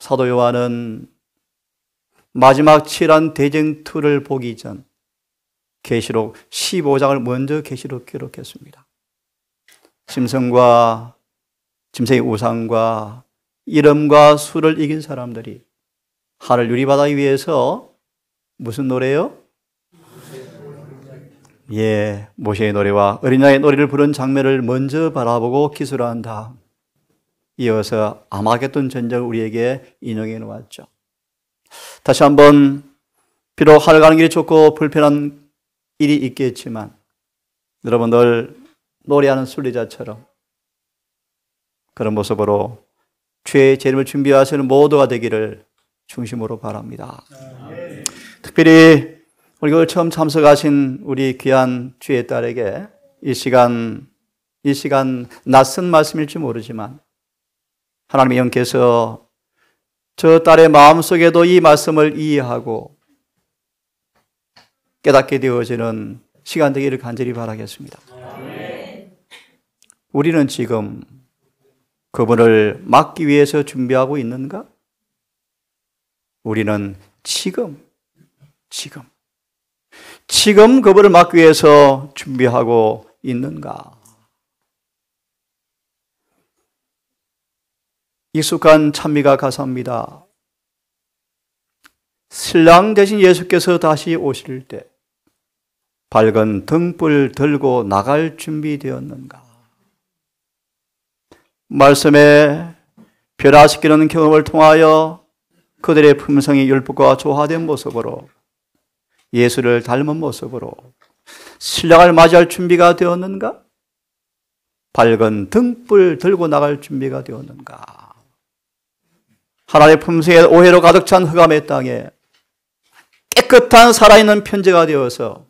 사도 요한은 마지막 치열한 대쟁투를 보기 전 계시록 15장을 먼저 계시록 기록했습니다. 짐승과 짐승의 우상과 이름과 수를 이긴 사람들이 하늘 유리바다 위에서 무슨 노래요? 예, 모세의 노래와 어린 양의 노래를 부른 장면을 먼저 바라보고 기술한 다음 이어서 아마겟돈 전쟁을 우리에게 인용해 놓았죠. 다시 한번 비록 하늘 가는 길이 좁고 불편한 일이 있겠지만 여러분들 노래하는 순례자처럼 그런 모습으로 주의 재림을 준비하시는 모두가 되기를 중심으로 바랍니다. 특별히 우리 오늘 처음 참석하신 우리 귀한 주의 딸에게 이 시간 낯선 말씀일지 모르지만 하나님의 영께서 저 딸의 마음속에도 이 말씀을 이해하고 깨닫게 되어지는 시간 되기를 간절히 바라겠습니다. 우리는 지금 그분을 맞기 위해서 준비하고 있는가? 우리는 지금 그분을 맞기 위해서 준비하고 있는가? 익숙한 찬미가 가사입니다. 신랑 대신 예수께서 다시 오실 때 밝은 등불 들고 나갈 준비되었는가? 말씀에 변화시키는 경험을 통하여 그들의 품성이 율법과 조화된 모습으로 예수를 닮은 모습으로 신랑을 맞이할 준비가 되었는가? 밝은 등불 들고 나갈 준비가 되었는가? 하나님의 품성에 오해로 가득 찬 흑암의 땅에 깨끗한 살아있는 편제가 되어서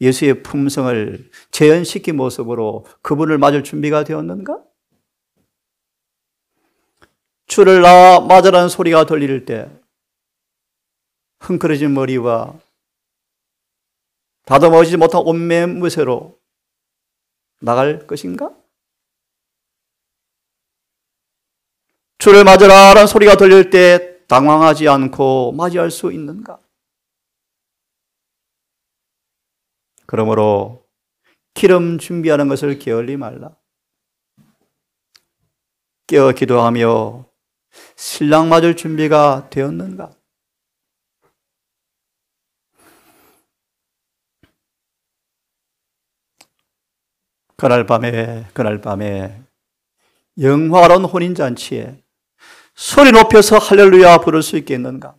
예수의 품성을 재현시킨 모습으로 그분을 맞을 준비가 되었는가? 주를 나와 맞으라는 소리가 들릴 때 흥그러진 머리와 다듬어지지 못한 옷매무새로 나갈 것인가? 주를 맞으라라는 소리가 들릴 때 당황하지 않고 맞이할 수 있는가? 그러므로 기름 준비하는 것을 게을리 말라. 깨어 기도하며 신랑 맞을 준비가 되었는가? 그날 밤에 영화로운 혼인잔치에 소리 높여서 할렐루야 부를 수 있겠는가?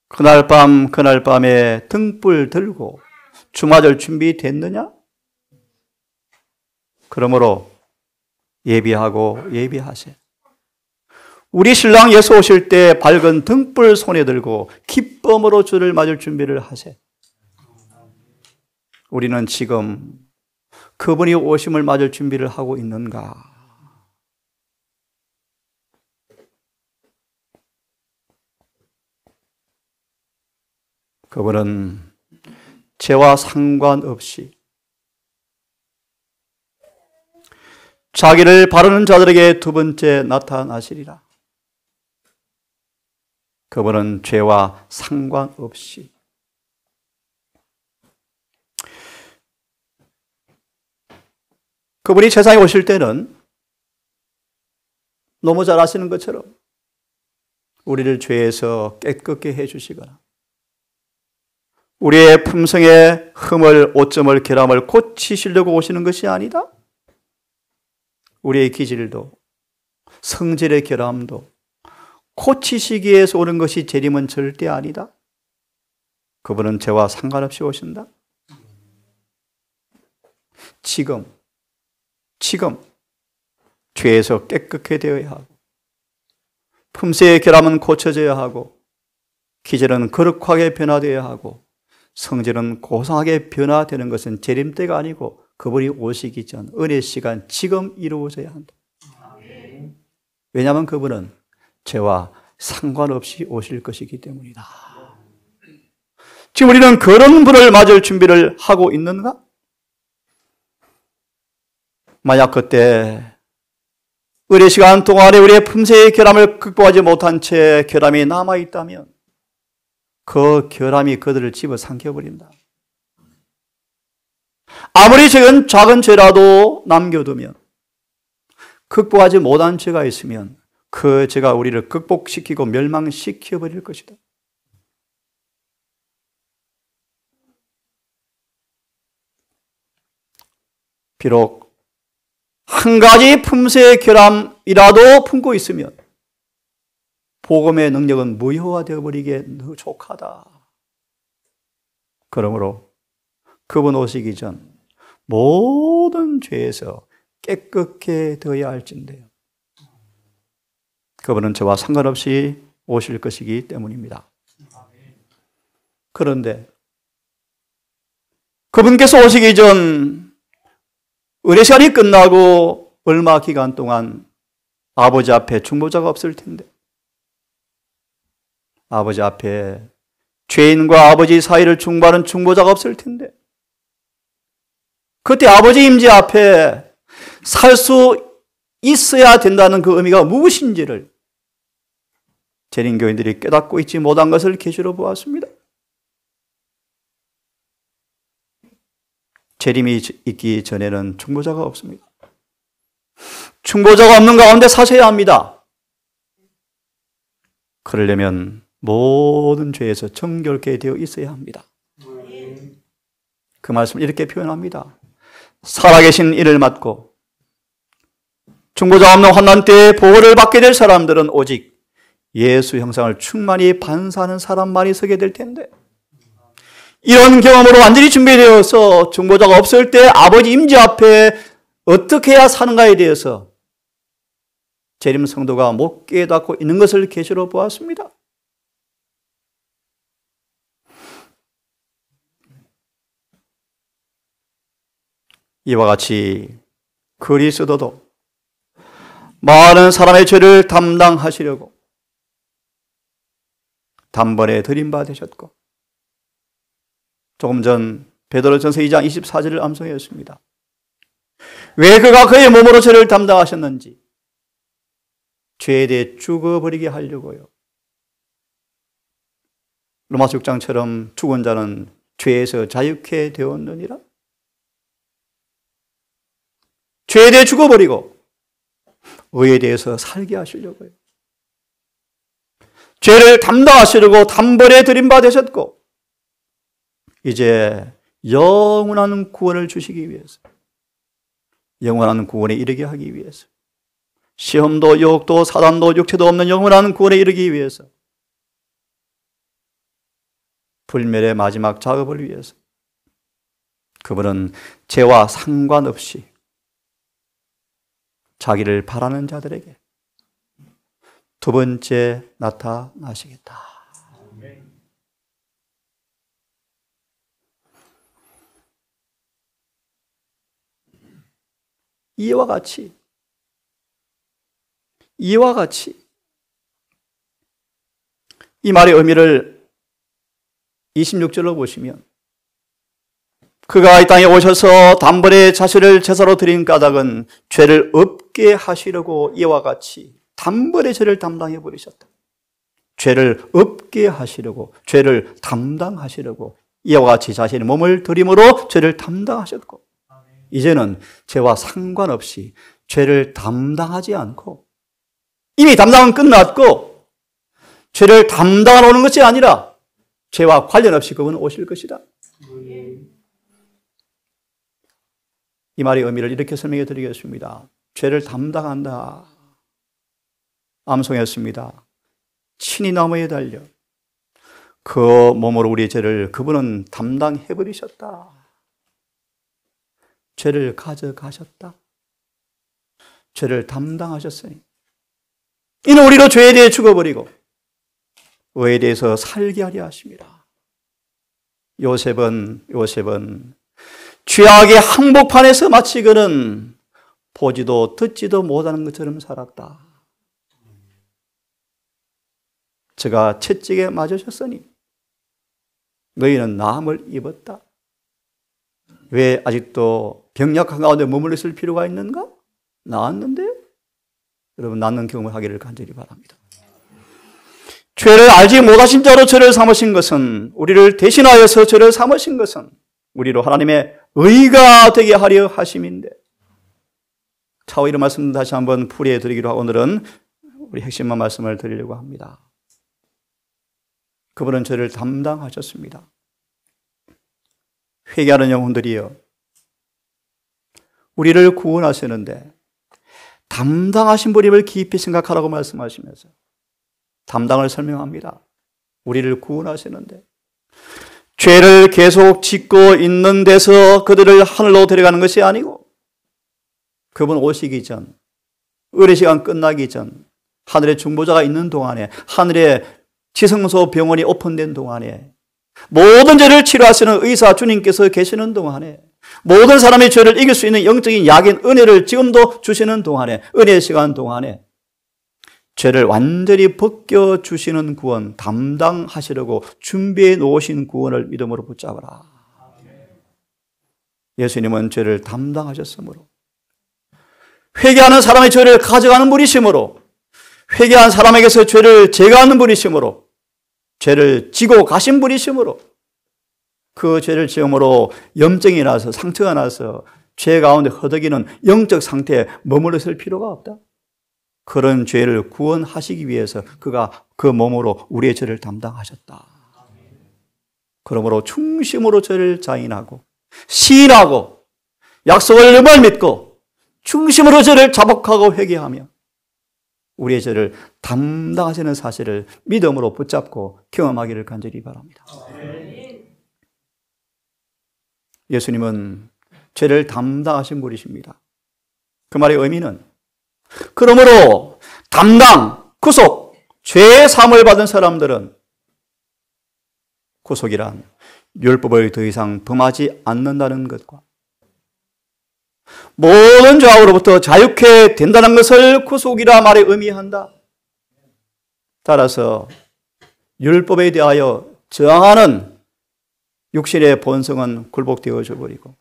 그날 밤에 등불 들고 주 맞을 준비 됐느냐? 그러므로 예비하세. 우리 신랑 예수 오실 때 밝은 등불 손에 들고 기쁨으로 주를 맞을 준비를 하세. 우리는 지금 그분이 오심을 맞을 준비를 하고 있는가? 그분은 죄와 상관없이 자기를 바르는 자들에게 두 번째 나타나시리라. 그분은 죄와 상관없이 그분이 세상에 오실 때는 너무 잘 아시는 것처럼 우리를 죄에서 깨끗게 해주시거나 우리의 품성의 흠을, 오점을, 결함을 고치시려고 오시는 것이 아니다. 우리의 기질도 성질의 결함도 고치시기 위해서 오는 것이 재림은 절대 아니다. 그분은 죄와 상관없이 오신다. 지금 죄에서 깨끗게 되어야 하고 품새의 결함은 고쳐져야 하고 기질은 거룩하게 변화되어야 하고 성질은 고상하게 변화되는 것은 재림 때가 아니고 그분이 오시기 전 은혜 시간 지금 이루어져야 한다. 왜냐하면 그분은 죄와 상관없이 오실 것이기 때문이다. 지금 우리는 그런 분을 맞을 준비를 하고 있는가? 만약 그때 의례 시간 동안에 우리의 품새의 결함을 극복하지 못한 채 결함이 남아있다면 그 결함이 그들을 집어삼켜버린다. 아무리 작은 죄라도 남겨두면, 극복하지 못한 죄가 있으면 그 죄가 우리를 극복시키고 멸망시켜버릴 것이다. 비록 한 가지 품새의 결함이라도 품고 있으면 복음의 능력은 무효화되어 버리기에 족하다. 그러므로 그분 오시기 전 모든 죄에서 깨끗게 되어야 할진대요. 그분은 저와 상관없이 오실 것이기 때문입니다. 그런데 그분께서 오시기 전 의례 시간이 끝나고 얼마 기간 동안 아버지 앞에 중보자가 없을 텐데, 아버지 앞에 죄인과 아버지 사이를 중보하는 중보자가 없을 텐데, 그때 아버지 임재 앞에 살 수 있어야 된다는 그 의미가 무엇인지를 재림교인들이 깨닫고 있지 못한 것을 계시로 보았습니다. 재림이 있기 전에는 중보자가 없습니다. 중보자가 없는 가운데 사셔야 합니다. 그러려면 모든 죄에서 정결케 되어 있어야 합니다. 그 말씀을 이렇게 표현합니다. 살아계신 이를 맡고 중보자 없는 환난 때에 보호를 받게 될 사람들은 오직 예수 형상을 충만히 반사하는 사람만이 서게 될 텐데, 이런 경험으로 완전히 준비되어서 중보자가 없을 때 아버지 임재 앞에 어떻게 해야 사는가에 대해서 재림 성도가 못 깨닫고 있는 것을 계시로 보았습니다. 이와 같이 그리스도도 많은 사람의 죄를 담당하시려고 단번에 들임바 되셨고, 조금 전 베드로전서 2장 24절을 암송했습니다. 왜 그가 그의 몸으로 죄를 담당하셨는지 죄에 대해 죽어버리게 하려고요. 로마서 6장처럼 죽은 자는 죄에서 자유케 되었느니라. 죄에 대해 죽어버리고 의에 대해서 살게 하시려고요. 죄를 담당하시려고 단번에 들임바 되셨고, 이제 영원한 구원을 주시기 위해서, 영원한 구원에 이르게 하기 위해서, 시험도 유혹도 사단도 육체도 없는 영원한 구원에 이르기 위해서, 불멸의 마지막 작업을 위해서 그분은 죄와 상관없이 자기를 바라는 자들에게 두 번째 나타나시겠다. 이와 같이 이 말의 의미를 26절로 보시면, 그가 이 땅에 오셔서 단번에 자신을 제사로 드린 까닭은 죄를 없게 하시려고 이와 같이 단번에 죄를 담당해 버리셨다. 죄를 없게 하시려고, 죄를 담당하시려고 이와 같이 자신의 몸을 드림으로 죄를 담당하셨고, 이제는 죄와 상관없이 죄를 담당하지 않고, 이미 담당은 끝났고 죄를 담당하러 오는 것이 아니라 죄와 관련 없이 그분은 오실 것이다. 이 말의 의미를 이렇게 설명해 드리겠습니다. 죄를 담당한다. 암송했습니다. 친히 나무에 달려 그 몸으로 우리의 죄를 그분은 담당해 버리셨다. 죄를 가져가셨다. 죄를 담당하셨으니 이는 우리로 죄에 대해 죽어버리고 의에 대해서 살게 하려 하십니다. 요셉은 죄악의 항복판에서 마치 그는 보지도 듣지도 못하는 것처럼 살았다. 저가 채찍에 맞으셨으니 너희는 나음을 입었다. 왜 아직도 병약 한가운데 머물러 있을 필요가 있는가? 나았는데? 여러분 낫는 경험을 하기를 간절히 바랍니다. 죄를 알지 못하신 자로 저를 삼으신 것은, 우리를 대신하여서 저를 삼으신 것은 우리로 하나님의 의가 되게 하려 하심인데, 차후 이런 말씀 다시 한번 풀이해 드리기로 하고 오늘은 우리 핵심만 말씀을 드리려고 합니다. 그분은 저를 담당하셨습니다. 회개하는 영혼들이여, 우리를 구원하시는데 담당하신 분임을 깊이 생각하라고 말씀하시면서 담당을 설명합니다. 우리를 구원하시는데 죄를 계속 짓고 있는 데서 그들을 하늘로 데려가는 것이 아니고, 그분 오시기 전, 의례 시간 끝나기 전, 하늘에 중보자가 있는 동안에, 하늘에 지성소 병원이 오픈된 동안에, 모든 죄를 치료하시는 의사 주님께서 계시는 동안에, 모든 사람의 죄를 이길 수 있는 영적인 약인 은혜를 지금도 주시는 동안에, 은혜의 시간 동안에 죄를 완전히 벗겨주시는 구원, 담당하시려고 준비해 놓으신 구원을 믿음으로 붙잡아라. 예수님은 죄를 담당하셨으므로, 회개하는 사람의 죄를 가져가는 분이시므로, 회개한 사람에게서 죄를 제거하는 분이시므로, 죄를 지고 가신 분이시므로, 그 죄를 지음으로 염증이 나서, 상처가 나서 죄 가운데 허덕이는 영적 상태에 머물러 있을 필요가 없다. 그런 죄를 구원하시기 위해서 그가 그 몸으로 우리의 죄를 담당하셨다. 그러므로 충심으로 죄를 자인하고 시인하고 약속을 늘 믿고 충심으로 죄를 자복하고 회개하며 우리의 죄를 담당하시는 사실을 믿음으로 붙잡고 경험하기를 간절히 바랍니다. 예수님은 죄를 담당하신 분이십니다. 그 말의 의미는, 그러므로 담당, 구속, 죄의 사함을 받은 사람들은, 구속이란 율법을 더 이상 범하지 않는다는 것과 모든 죄악으로부터 자유케 된다는 것을 구속이라 말에 의미한다. 따라서 율법에 대하여 저항하는 육신의 본성은 굴복되어져 버리고,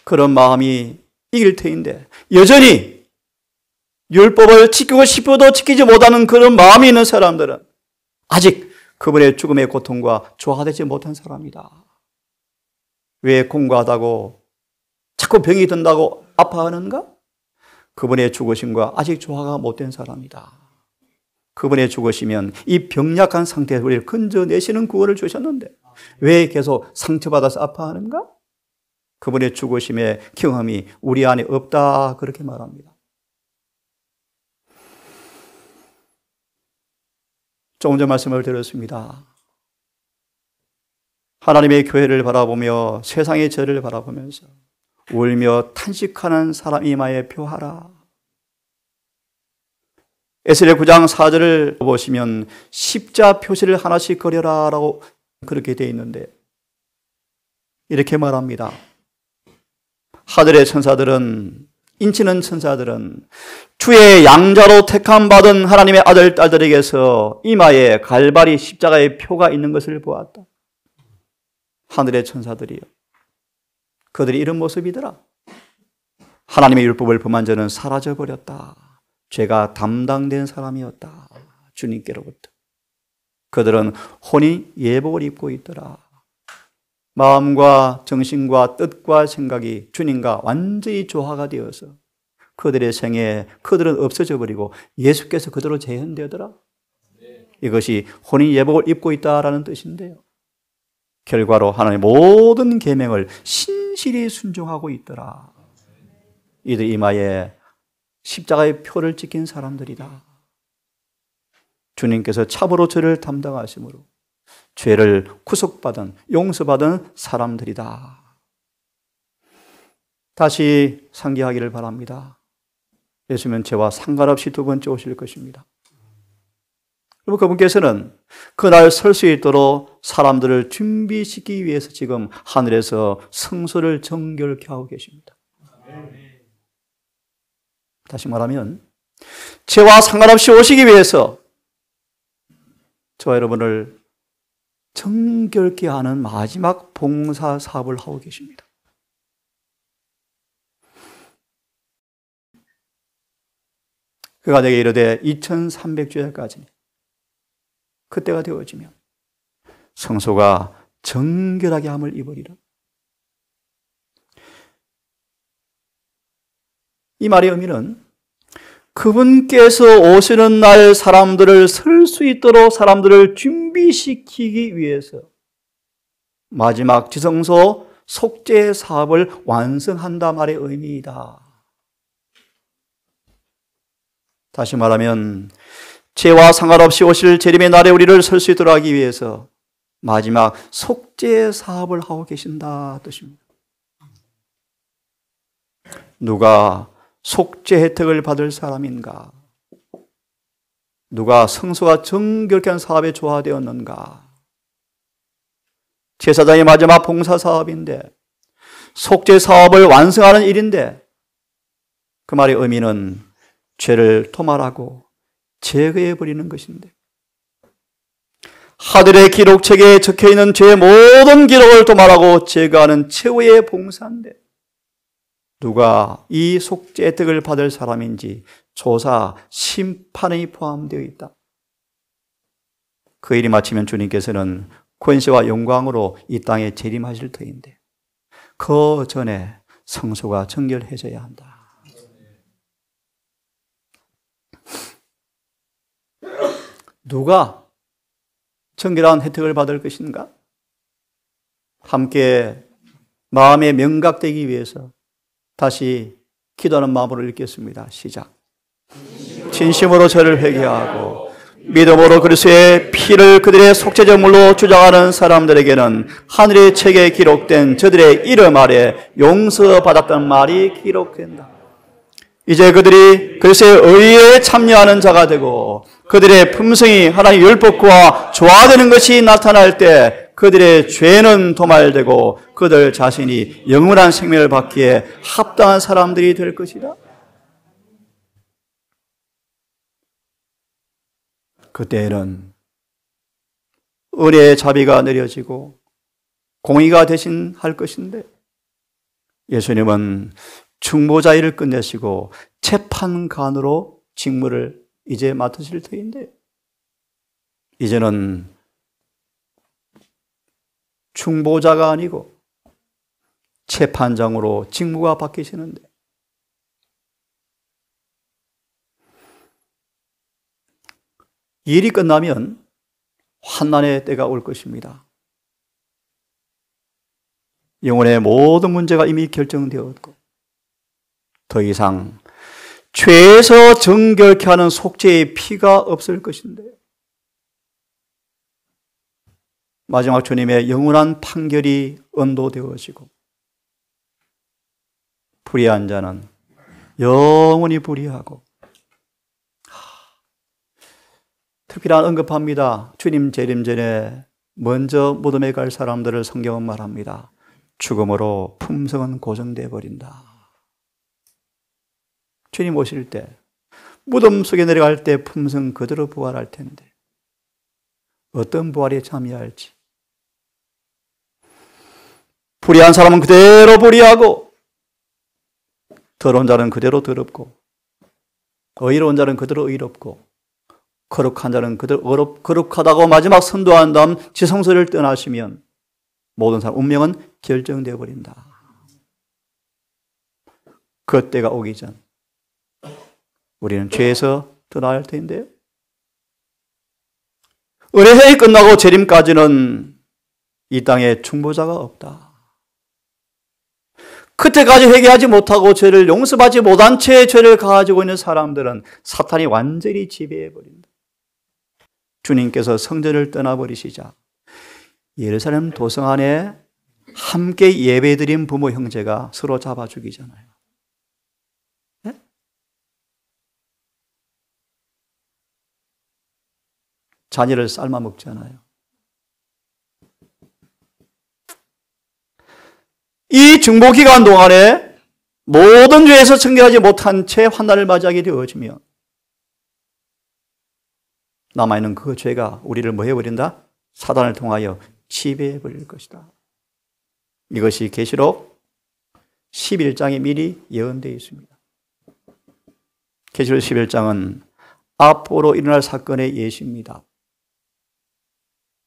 그런 마음이 이길 터인데 여전히 율법을 지키고 싶어도 지키지 못하는 그런 마음이 있는 사람들은 아직 그분의 죽음의 고통과 조화되지 못한 사람이다. 왜 공고하다고 자꾸 병이 든다고 아파하는가? 그분의 죽으심과 아직 조화가 못된 사람이다. 그분의 죽으시면 이 병약한 상태에서 우리를 건져내시는 구원을 주셨는데 왜 계속 상처받아서 아파하는가? 그분의 죽으심의 경험이 우리 안에 없다, 그렇게 말합니다. 조금 전 말씀을 드렸습니다. 하나님의 교회를 바라보며 세상의 죄를 바라보면서 울며 탄식하는 사람 이마에 표하라. 에스겔 9장 4절을 보시면 십자 표시를 하나씩 그려라 라고 그렇게 되어 있는데, 이렇게 말합니다. 하늘의 천사들은, 인치는 천사들은 주의 양자로 택함받은 하나님의 아들, 딸들에게서 이마에 갈바리 십자가의 표가 있는 것을 보았다. 하늘의 천사들이요, 그들이 이런 모습이더라. 하나님의 율법을 범한 자는 사라져버렸다. 죄가 담당된 사람이었다. 주님께로부터. 그들은 혼인 예복을 입고 있더라. 마음과 정신과 뜻과 생각이 주님과 완전히 조화가 되어서 그들의 생에 그들은 없어져 버리고 예수께서 그대로 재현되더라. 이것이 혼인 예복을 입고 있다라는 뜻인데요. 결과로 하나님의 모든 계명을 신실히 순종하고 있더라. 이들 이마에 십자가의 표를 찍힌 사람들이다. 주님께서 참으로 저를 담당하심으로 죄를 구속받은, 용서받은 사람들이다. 다시 상기하기를 바랍니다. 예수님은 죄와 상관없이 두 번째 오실 것입니다. 그리고 그분께서는 그날 설 수 있도록 사람들을 준비시키기 위해서 지금 하늘에서 성소를 정결케 하고 계십니다. 다시 말하면 죄와 상관없이 오시기 위해서 저와 여러분을 정결케 하는 마지막 봉사 사업을 하고 계십니다. 그가 내게 이르되 2300주야까지니 그때가 되어지면 성소가 정결하게 함을 입으리라. 이 말의 의미는 그분께서 오시는 날 사람들을 설 수 있도록 사람들을 준비시키기 위해서 마지막 지성소 속죄 사업을 완성한다 말의 의미이다. 다시 말하면 죄와 상관없이 오실 재림의 날에 우리를 설 수 있도록 하기 위해서 마지막 속죄 사업을 하고 계신다 뜻입니다. 누가 속죄 혜택을 받을 사람인가? 누가 성소가 정결케 한 사업에 조화되었는가? 제사장의 마지막 봉사 사업인데, 속죄 사업을 완성하는 일인데, 그 말의 의미는 죄를 토말하고 제거해 버리는 것인데, 하늘의 기록책에 적혀 있는 죄의 모든 기록을 도말하고 제거하는 최후의 봉사인데, 누가 이 속죄 혜택을 받을 사람인지 조사, 심판이 포함되어 있다. 그 일이 마치면 주님께서는 권세와 영광으로 이 땅에 재림하실 터인데 그 전에 성소가 정결해져야 한다. 누가 정결한 혜택을 받을 것인가? 함께 마음에 명각되기 위해서 다시 기도하는 마음으로 읽겠습니다. 시작. 진심으로 저를 회개하고 믿음으로 그리스도의 피를 그들의 속죄적 물로 주장하는 사람들에게는 하늘의 책에 기록된 저들의 이름 아래 용서받았던 말이 기록된다. 이제 그들이 그리스도의 의에 참여하는 자가 되고 그들의 품성이 하나님의 율법과 조화되는 것이 나타날 때 그들의 죄는 도말되고 그들 자신이 영원한 생명을 받기에 합당한 사람들이 될 것이다. 그때에는 은혜의 자비가 내려지고 공의가 대신할 것인데 예수님은 중보자 일을 끝내시고 재판관으로 직무를 이제 맡으실 터인데 이제는 중보자가 아니고 재판장으로 직무가 바뀌시는데 일이 끝나면 환난의 때가 올 것입니다. 영혼의 모든 문제가 이미 결정되었고 더 이상 죄에서 정결케 하는 속죄의 피가 없을 것인데 마지막 주님의 영원한 판결이 언도되어지고 불의한 자는 영원히 불의하고 특별한 언급합니다. 주님 재림 전에 먼저 무덤에 갈 사람들을 성경은 말합니다. 죽음으로 품성은 고정되어 버린다. 주님 오실 때 무덤 속에 내려갈 때 품성 그대로 부활할 텐데 어떤 부활에 참여할지 불의한 사람은 그대로 불의하고 더러운 자는 그대로 더럽고 의로운 자는 그대로 의롭고 거룩한 자는 그대로 거룩하다고 마지막 선도한 다음 지성소를 떠나시면 모든 사람 운명은 결정되어 버린다. 그 때가 오기 전 우리는 죄에서 떠나야 할 텐데요. 은혜회이 끝나고 재림까지는 이 땅에 중보자가 없다. 그때까지 회개하지 못하고 죄를 용서받지 못한 채 죄를 가지고 있는 사람들은 사탄이 완전히 지배해버린다. 주님께서 성전을 떠나버리시자 예루살렘 도성 안에 함께 예배드린 부모 형제가 서로 잡아 죽이잖아요. 네? 자녀를 삶아 먹잖아요. 이 중보 기간 동안에 모든 죄에서 청결하지 못한 채 환난을 맞이하게 되어지며 남아있는 그 죄가 우리를 뭐 해버린다? 사단을 통하여 지배해버릴 것이다. 이것이 계시록 11장에 미리 예언되어 있습니다. 계시록 11장은 앞으로 일어날 사건의 예시입니다.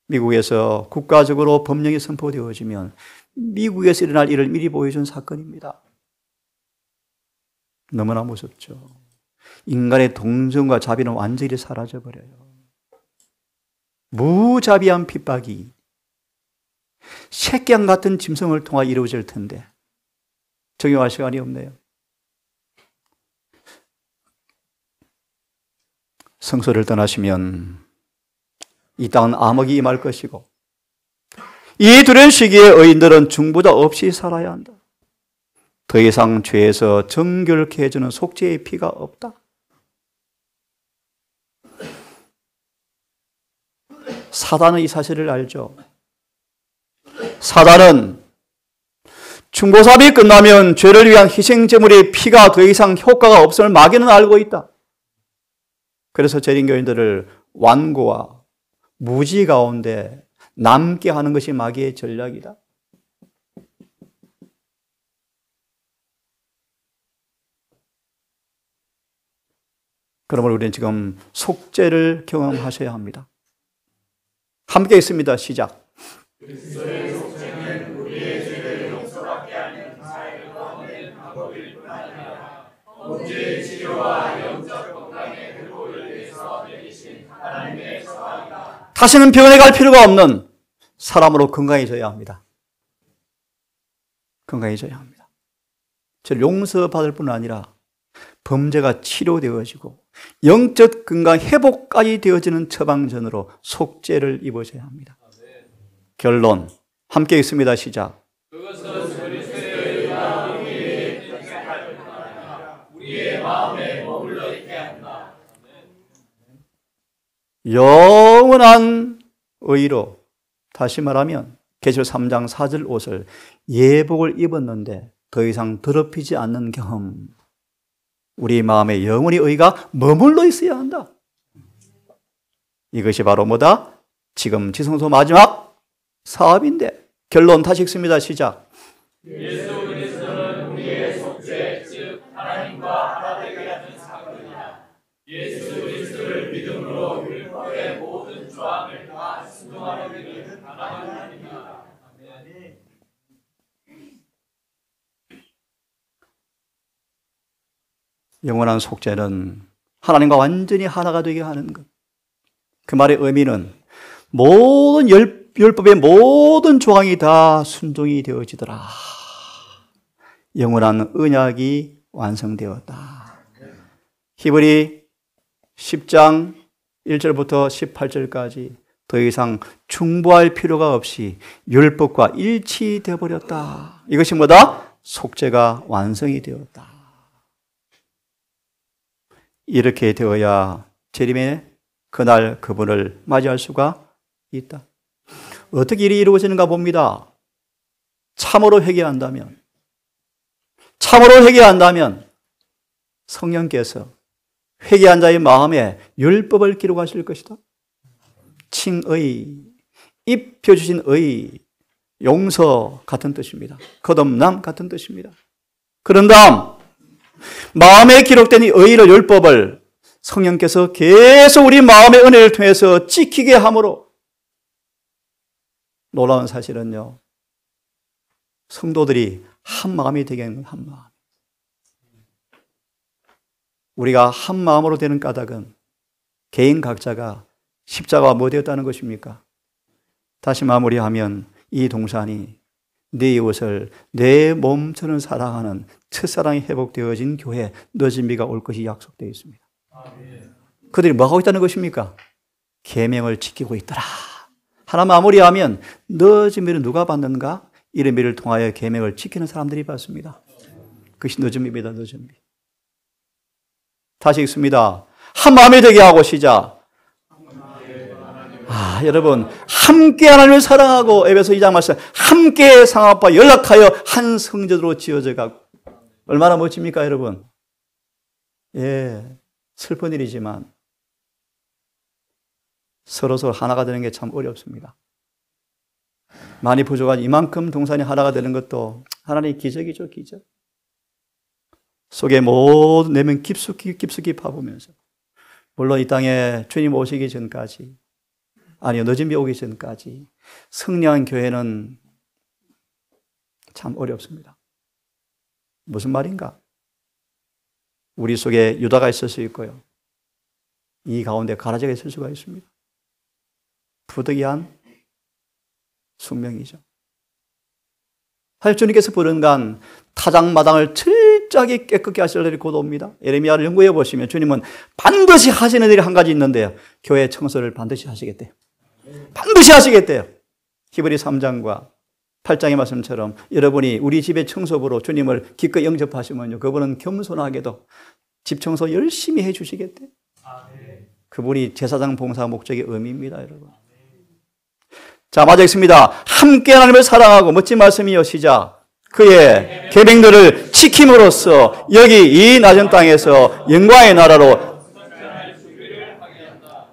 미국에서 국가적으로 법령이 선포되어지면 미국에서 일어날 일을 미리 보여준 사건입니다. 너무나 무섭죠. 인간의 동정과 자비는 완전히 사라져버려요. 무자비한 핍박이 새끼양 같은 짐승을 통해 이루어질 텐데 적용할 시간이 없네요. 성소를 떠나시면 이 땅은 암흑이 임할 것이고 이 두려운 시기에 의인들은 중보자 없이 살아야 한다. 더 이상 죄에서 정결케 해주는 속죄의 피가 없다. 사단은 이 사실을 알죠. 사단은 중보사업이 끝나면 죄를 위한 희생제물의 피가 더 이상 효과가 없음을 마귀는 알고 있다. 그래서 재림교인들을 완고와 무지 가운데 남게 하는 것이 마귀의 전략이다. 그러므로 우리는 지금 속죄를 경험하셔야 합니다. 함께 있습니다. 시작. 그리스도의 속죄는 우리의 죄를 용서받게 하는 자유를 얻는 방법일 뿐 아니라 범죄의 치료와 영적 건강의 회복을 위해서 내리신 하나님의 소망이다. 다시는 병원에 갈 필요가 없는 사람으로 건강해져야 합니다. 건강해져야 합니다. 죄를 용서받을 뿐 아니라 범죄가 치료되어지고 영적 건강 회복까지 되어지는 처방전으로 속죄를 입으셔야 합니다. 결론 함께 있습니다. 시작. 그것은 그리스도의 의가 우리의 마음에 머물러 있게 한다. 영원한 의로, 다시 말하면 계시록 3장 4절 옷을 예복을 입었는데 더 이상 더럽히지 않는 경험. 우리 마음에 영원히 의가 머물러 있어야 한다. 이것이 바로 뭐다? 지금 지성소 마지막 사업인데 결론 다시 읽습니다. 시작. 예수 그리스도는 우리의 속죄, 즉 하나님과 하나 되게 하는 사건이다. 예수 그리스도를 믿음으로 율법의 모든 조항을 다 순종하는 일은 하나님입니다. 영원한 속죄는 하나님과 완전히 하나가 되게 하는 것. 그 말의 의미는 모든 율법의 모든 조항이 다 순종이 되어지더라. 영원한 언약이 완성되었다. 히브리 10장 1절부터 18절까지 더 이상 중보할 필요가 없이 율법과 일치되어 버렸다. 이것이 뭐다? 속죄가 완성이 되었다. 이렇게 되어야 재림의 그날 그분을 맞이할 수가 있다. 어떻게 일이 이루어지는가 봅니다. 참으로 회개한다면 성령께서 회개한 자의 마음에 율법을 기록하실 것이다. 칭의, 입혀주신 의, 용서 같은 뜻입니다. 거듭남 같은 뜻입니다. 그런 다음 마음에 기록된 이 의로 율법을 성령께서 계속 우리 마음의 은혜를 통해서 지키게 함으로 놀라운 사실은요. 성도들이 한 마음이 되게 하는 한 마음. 우리가 한 마음으로 되는 까닭은 개인 각자가 십자가와 뭐 되었다는 것입니까? 다시 마무리하면 이 동산이 내 이웃을 내 몸처럼 사랑하는 첫사랑이 회복되어진 교회 너진비가 올 것이 약속되어 있습니다. 그들이 뭐 하고 있다는 것입니까? 계명을 지키고 있더라. 하나 마무리하면 너진비를 누가 받는가? 이름비를 통하여 계명을 지키는 사람들이 받습니다. 그것이 너진비입니다. 너진비. 다시 읽습니다. 한 마음이 되게 하고 시작. 여러분 함께 하나님을 사랑하고 에베소 2장 말씀 함께 상합과 연락하여 한 성전으로 지어져 가고 얼마나 멋집니까 여러분? 예, 슬픈 일이지만 서로 하나가 되는 게 참 어렵습니다. 많이 부족한 이만큼 동산이 하나가 되는 것도 하나님의 기적이죠. 기적. 속에 모든 내면 깊숙이 파보면서, 물론 이 땅에 주님 오시기 전까지, 아니요, 늦은비 오기 전까지 승리한 교회는 참 어렵습니다. 무슨 말인가? 우리 속에 유다가 있을 수 있고요, 이 가운데 가라지가 있을 수가 있습니다. 부득이한 숙명이죠. 사실 주님께서 부른간 타작마당을 철저하게 깨끗게 하실 날이 곧 옵니다. 예레미야를 연구해 보시면 주님은 반드시 하시는 일이 한 가지 있는데요, 교회 청소를 반드시 하시겠대요. 반드시 하시겠대요. 히브리 3장과 8장의 말씀처럼 여러분이 우리 집의 청소부로 주님을 기꺼이 영접하시면요, 그분은 겸손하게도 집 청소 열심히 해 주시겠대요. 그분이 제사장 봉사 목적의 의미입니다, 여러분. 자, 맞아 있습니다. 함께 하나님을 사랑하고, 멋진 말씀이요, 시작. 그의 계명들을 지킴으로써 여기 이 낮은 땅에서 영광의 나라로,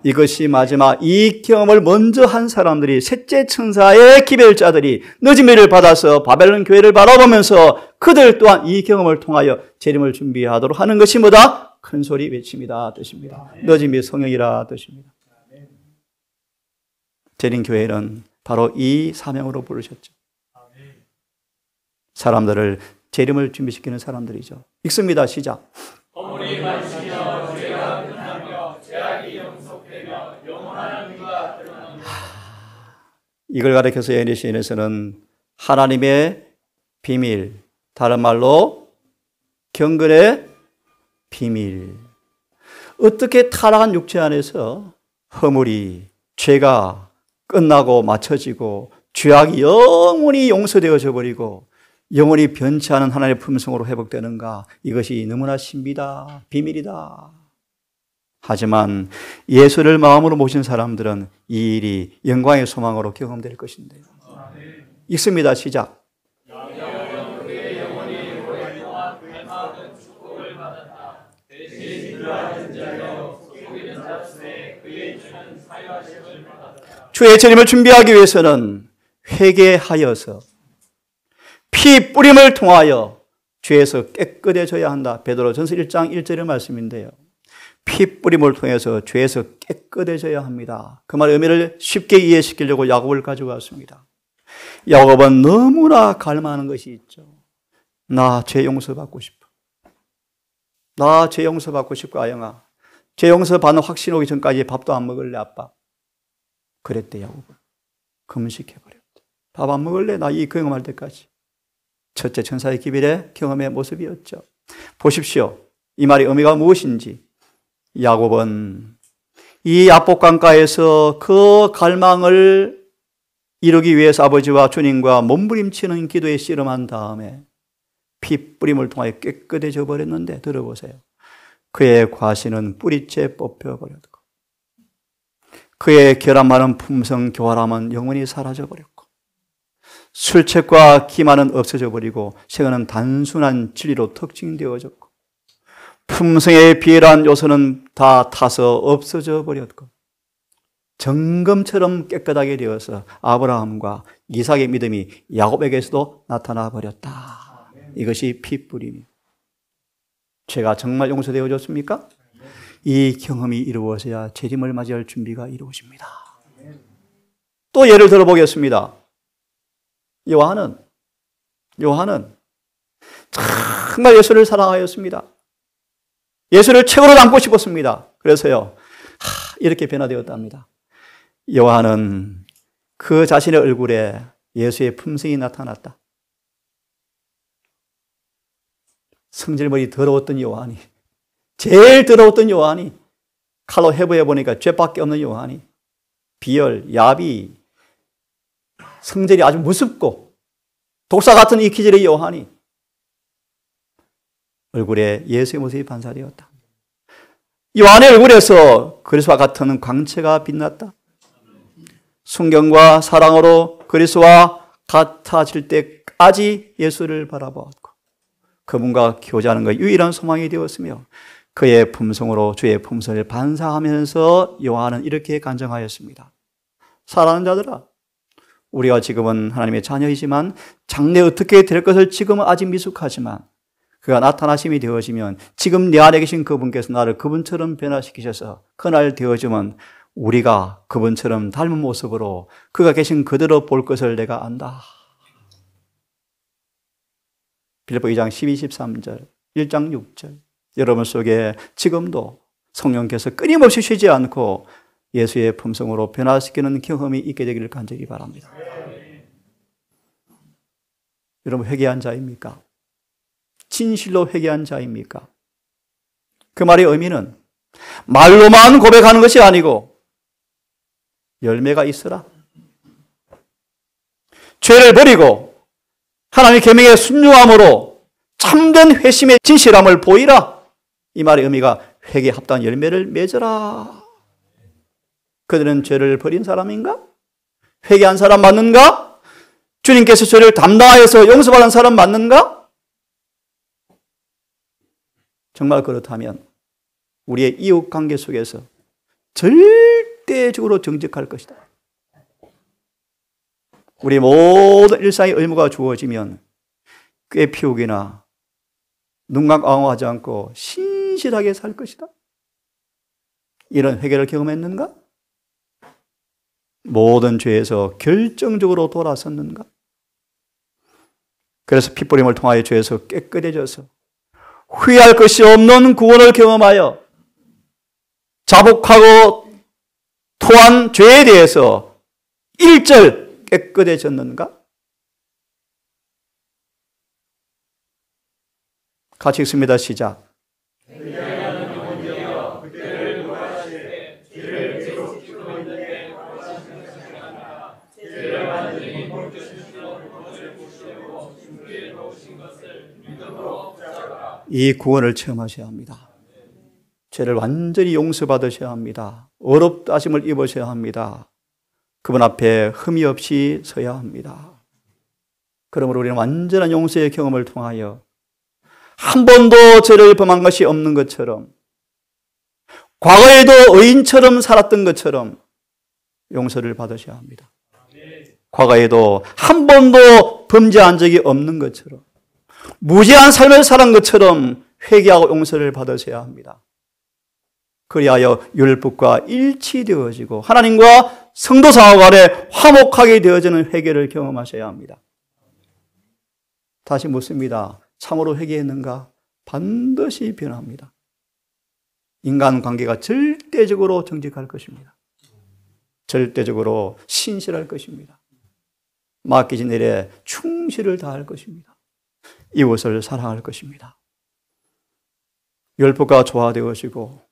이것이 마지막 이 경험을 먼저 한 사람들이, 셋째 천사의 기별자들이 늦은비를 받아서 바벨론 교회를 바라보면서 그들 또한 이 경험을 통하여 재림을 준비하도록 하는 것이 뭐다? 큰 소리 외칩니다 뜻입니다. 늦은비 성령이라 뜻입니다. 재림 교회는 바로 이 사명으로 부르셨죠. 사람들을 재림을 준비시키는 사람들이죠. 읽습니다. 시작. 허물이 많으시며 죄가 끝나며 죄악이 영속되며 영원한 의가 드러납니다. 이걸 가리켜서 예언의 시인에서는 하나님의 비밀, 다른 말로 경건의 비밀. 어떻게 타락한 육체 안에서 허물이, 죄가 끝나고 맞춰지고 죄악이 영원히 용서되어져 버리고 영원히 변치 않은 하나님의 품성으로 회복되는가? 이것이 너무나 신비다, 비밀이다. 하지만 예수를 마음으로 모신 사람들은 이 일이 영광의 소망으로 경험될 것인데요. 읽습니다. 시작. 주의 재림을 준비하기 위해서는 회개하여서 피 뿌림을 통하여 죄에서 깨끗해져야 한다. 베드로전서 1장 1절의 말씀인데요. 피 뿌림을 통해서 죄에서 깨끗해져야 합니다. 그 말의 의미를 쉽게 이해시키려고 야곱을 가지고 왔습니다. 야곱은 너무나 갈망하는 것이 있죠. 나 죄 용서받고 싶어. 나 죄 용서받고 싶고, 아영아, 죄 용서받는 확신 오기 전까지 밥도 안 먹을래, 아빠? 그랬대, 야곱은. 금식해버렸대. 밥 안 먹을래? 나 이 경험할 때까지. 첫째 천사의 기별의 경험의 모습이었죠. 보십시오. 이 말의 의미가 무엇인지. 야곱은 이 야복강가에서 그 갈망을 이루기 위해서 아버지와 주님과 몸부림치는 기도에 씨름한 다음에 피 뿌림을 통하여 깨끗해져 버렸는데, 들어보세요. 그의 과신은 뿌리째 뽑혀버렸고, 그의 결함 많은 품성 교활함은 영원히 사라져 버렸고, 술책과 기만은 없어져 버리고 생애는 단순한 진리로 특징되어졌고, 품성의 비열한 요소는 다 타서 없어져 버렸고, 정금처럼 깨끗하게 되어서 아브라함과 이삭의 믿음이 야곱에게서도 나타나 버렸다. 이것이 피뿌림이에요. 죄가 정말 용서되어졌습니까? 이 경험이 이루어져야 재림을 맞이할 준비가 이루어집니다. 또 예를 들어보겠습니다. 요한은 정말 예수를 사랑하였습니다. 예수를 최고로 닮고 싶었습니다. 그래서요, 이렇게 변화되었답니다. 요한은 그 자신의 얼굴에 예수의 품성이 나타났다. 성질머리 더러웠던 요한이, 제일 더러웠던 요한이, 칼로 해부해 보니까 죄밖에 없는 요한이, 비열, 야비, 성질이 아주 무섭고 독사 같은 이 기질의 요한이 얼굴에 예수의 모습이 반사되었다. 요한의 얼굴에서 그리스도와 같은 광채가 빛났다. 순경과 사랑으로 그리스도와 같아질 때까지 예수를 바라보았고, 그분과 교제하는 것이 유일한 소망이 되었으며, 그의 품성으로 주의 품성을 반사하면서 요한은 이렇게 간증하였습니다. 사랑하는 자들아, 우리가 지금은 하나님의 자녀이지만 장래 어떻게 될 것을 지금은 아직 미숙하지만 그가 나타나심이 되어지면 지금 내 안에 계신 그분께서 나를 그분처럼 변화시키셔서 그날 되어지면 우리가 그분처럼 닮은 모습으로 그가 계신 그대로 볼 것을 내가 안다. 빌립보 2장 12, 13절, 1장 6절. 여러분 속에 지금도 성령께서 끊임없이 쉬지 않고 예수의 품성으로 변화시키는 경험이 있게 되기를 간절히 바랍니다. 여러분 회개한 자입니까? 진실로 회개한 자입니까? 그 말의 의미는 말로만 고백하는 것이 아니고 열매가 있어라. 죄를 버리고 하나님의 계명에 순종함으로 참된 회심의 진실함을 보이라. 이 말의 의미가 회개에 합당한 열매를 맺어라. 그들은 죄를 버린 사람인가? 회개한 사람 맞는가? 주님께서 죄를 담당하여서 용서받은 사람 맞는가? 정말 그렇다면 우리의 이웃관계 속에서 절대적으로 정직할 것이다. 우리 모든 일상의 의무가 주어지면 꾀 피우기나 눈감 앙호하지 않고 신실하게 살 것이다. 이런 회개를 경험했는가? 모든 죄에서 결정적으로 돌아섰는가? 그래서 핏부림을 통하여 죄에서 깨끗해져서 후회할 것이 없는 구원을 경험하여 자복하고 토한 죄에 대해서 일절 깨끗해졌는가? 같이 읽습니다. 시작. 이 구원을 체험하셔야 합니다. 죄를 완전히 용서받으셔야 합니다. 어렵다심을 입으셔야 합니다. 그분 앞에 흠이 없이 서야 합니다. 그러므로 우리는 완전한 용서의 경험을 통하여 한 번도 죄를 범한 것이 없는 것처럼, 과거에도 의인처럼 살았던 것처럼 용서를 받으셔야 합니다. 과거에도 한 번도 범죄한 적이 없는 것처럼, 무죄한 삶을 살은 것처럼 회개하고 용서를 받으셔야 합니다. 그리하여 율법과 일치되어지고 하나님과 성도 상호 간에 화목하게 되어지는 회개를 경험하셔야 합니다. 다시 묻습니다. 참으로 회개했는가? 반드시 변합니다. 인간관계가 절대적으로 정직할 것입니다. 절대적으로 신실할 것입니다. 맡기신 일에 충실을 다할 것입니다. 이웃을 사랑할 것입니다. 율법과 조화되어지고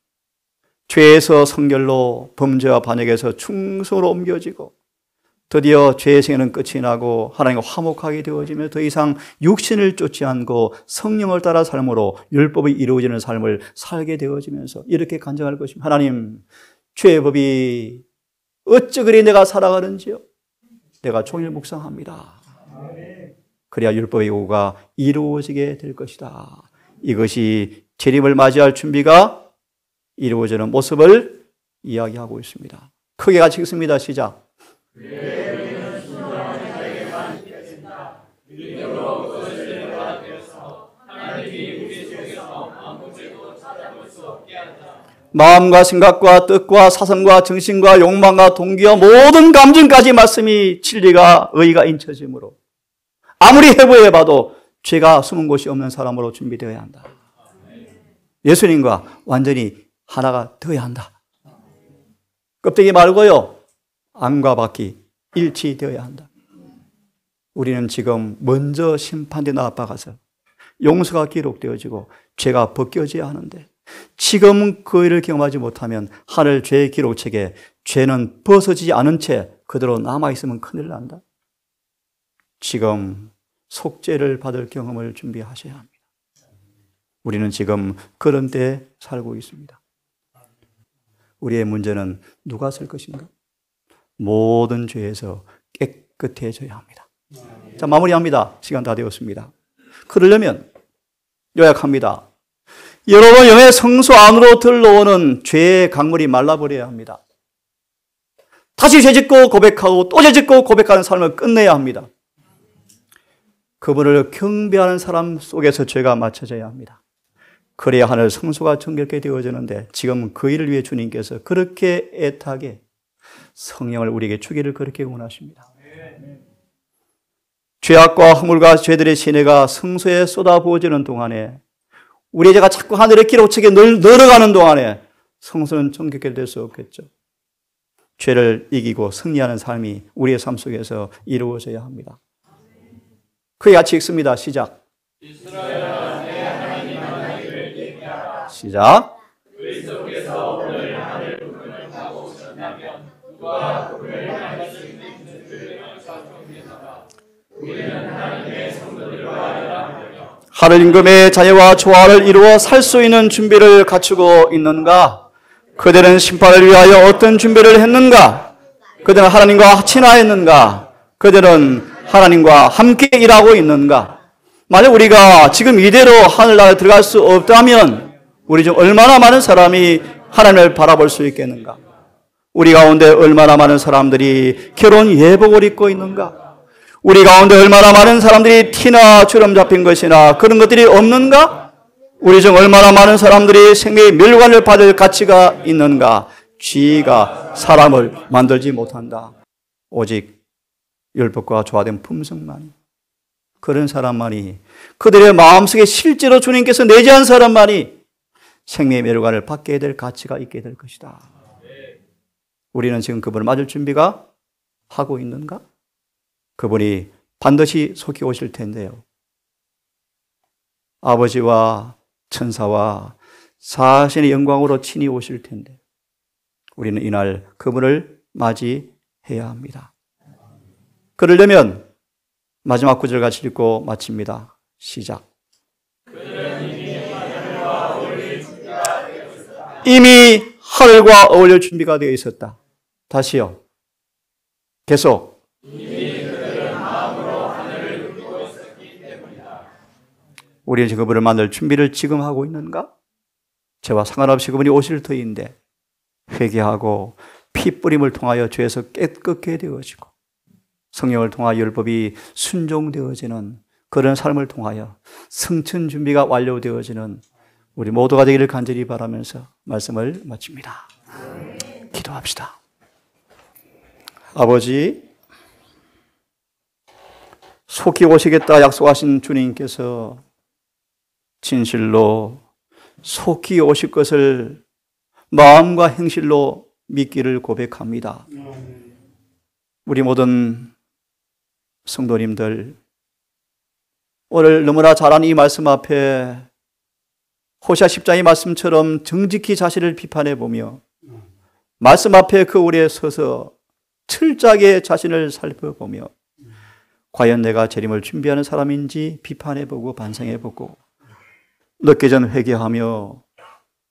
죄에서 성결로 범죄와 반역에서 충성으로 옮겨지고 드디어 죄의 생애는 끝이 나고 하나님과 화목하게 되어지며 더 이상 육신을 쫓지 않고 성령을 따라 삶으로 율법이 이루어지는 삶을 살게 되어지면서 이렇게 간증할 것입니다. 하나님, 죄의 법이 어찌 그리 내가 살아가는지요? 내가 종일 묵상합니다. 그래야 율법의 요구가 이루어지게 될 것이다. 이것이 재림을 맞이할 준비가 이루어지는 모습을 이야기하고 있습니다. 크게 같이 읽습니다. 시작. 마음과 생각과 뜻과 사상과 정신과 욕망과 동기와 모든 감정까지 말씀이 진리가 의가 인쳐지므로 아무리 해부해봐도 죄가 숨은 곳이 없는 사람으로 준비되어야 한다. 예수님과 완전히 하나가 되어야 한다. 껍데기 말고요, 안과 밖이 일치되어야 한다. 우리는 지금 먼저 심판대 나아가서 용서가 기록되어지고 죄가 벗겨져야 하는데 지금 그 일을 경험하지 못하면 하늘 죄의 기록책에 죄는 벗어지지 않은 채 그대로 남아있으면 큰일 난다. 지금 속죄를 받을 경험을 준비하셔야 합니다. 우리는 지금 그런 때에 살고 있습니다. 우리의 문제는 누가 쓸 것인가? 모든 죄에서 깨끗해져야 합니다. 자, 마무리합니다. 시간 다 되었습니다. 그러려면 요약합니다. 여러분 영의 성소 안으로 들러오는 죄의 강물이 말라버려야 합니다. 다시 죄짓고 고백하고 또 죄짓고 고백하는 삶을 끝내야 합니다. 그분을 경배하는 사람 속에서 죄가 맞춰져야 합니다. 그래야 하늘 성소가 정결케 되어지는데 지금 그 일을 위해 주님께서 그렇게 애타게 성령을 우리에게 주기를 그렇게 원하십니다. 죄악과 허물과 죄들의 시내가 성소에 쏟아부어지는 동안에 우리의 죄가 자꾸 하늘의 기록책에 늘어가는 동안에 성소는 정결케 될 수 없겠죠. 죄를 이기고 승리하는 삶이 우리의 삶 속에서 이루어져야 합니다. 그에 같이 읽습니다. 시작. 시작. 그리스도께서 오늘 하늘 부분을 타고 오셨다면 누가 그분을 만날 수 있는 줄을 알았습니다. 우리는 하나님의 성도들과 연합하며 하늘 임금의 자녀와 조화를 이루어 살 수 있는 준비를 갖추고 있는가? 그들은 심판을 위하여 어떤 준비를 했는가? 그들은 하나님과 친화했는가? 그들은 하나님과 함께 일하고 있는가? 만약 우리가 지금 이대로 하늘나라에 들어갈 수 없다면 우리 중 얼마나 많은 사람이 하나님을 바라볼 수 있겠는가? 우리 가운데 얼마나 많은 사람들이 결혼 예복을 입고 있는가? 우리 가운데 얼마나 많은 사람들이 티나 주름 잡힌 것이나 그런 것들이 없는가? 우리 중 얼마나 많은 사람들이 생명의 멸관을 받을 가치가 있는가? 지혜가 사람을 만들지 못한다. 오직 율법과 조화된 품성만이, 그런 사람만이, 그들의 마음속에 실제로 주님께서 내재한 사람만이 생명의 멸관을 받게 될 가치가 있게 될 것이다. 우리는 지금 그분을 맞을 준비가 하고 있는가? 그분이 반드시 속히 오실 텐데요. 아버지와 천사와 사신의 영광으로 친히 오실 텐데 우리는 이날 그분을 맞이해야 합니다. 그러려면 마지막 구절 같이 읽고 마칩니다. 시작. 이미 하늘과 어울릴 준비가 되어 있었다. 다시요. 계속. 우리는 그분을 만날 준비를 지금 하고 있는가? 죄와 상관없이 그분이 오실 터인데 회개하고 피 뿌림을 통하여 죄에서 깨끗게 되어지고 성령을 통하여 율법이 순종되어지는 그런 삶을 통하여 성천 준비가 완료되어지는 우리 모두가 되기를 간절히 바라면서 말씀을 마칩니다. 기도합시다. 아버지, 속히 오시겠다 약속하신 주님께서 진실로 속히 오실 것을 마음과 행실로 믿기를 고백합니다. 우리 모든 성도님들, 오늘 너무나 잘한 이 말씀 앞에 호시아 10장의 말씀처럼 정직히 자신을 비판해 보며 말씀 앞에 그 우리에 서서 철저하게 자신을 살펴보며 과연 내가 재림을 준비하는 사람인지 비판해 보고 반성해 보고 늦기 전 회개하며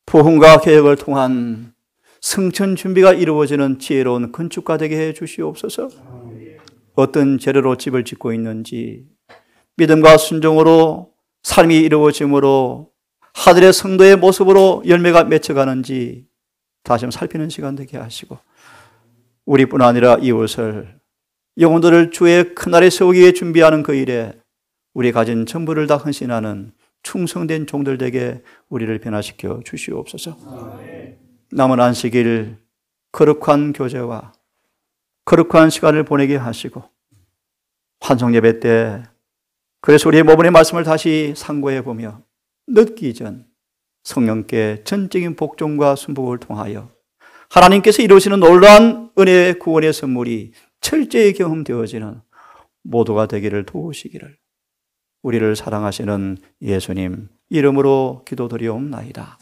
부흥과 개혁을 통한 성천 준비가 이루어지는 지혜로운 건축가 되게 해 주시옵소서. 어떤 재료로 집을 짓고 있는지 믿음과 순종으로 삶이 이루어짐으로 하늘의 성도의 모습으로 열매가 맺혀가는지 다시 한번 살피는 시간 되게 하시고 우리뿐 아니라 이웃을 영혼들을 주의 큰날에 세우기 위해 준비하는 그 일에 우리 가진 전부를 다 헌신하는 충성된 종들 되게 우리를 변화시켜 주시옵소서. 남은 안식일 거룩한 교제와 거룩한 시간을 보내게 하시고 환송예배 때 그래서 우리의 모범의 말씀을 다시 상고해 보며 늦기 전 성령께 전적인 복종과 순복을 통하여 하나님께서 이루시는 놀라운 은혜의 구원의 선물이 철저히 경험되어지는 모두가 되기를 도우시기를 우리를 사랑하시는 예수님 이름으로 기도드리옵나이다.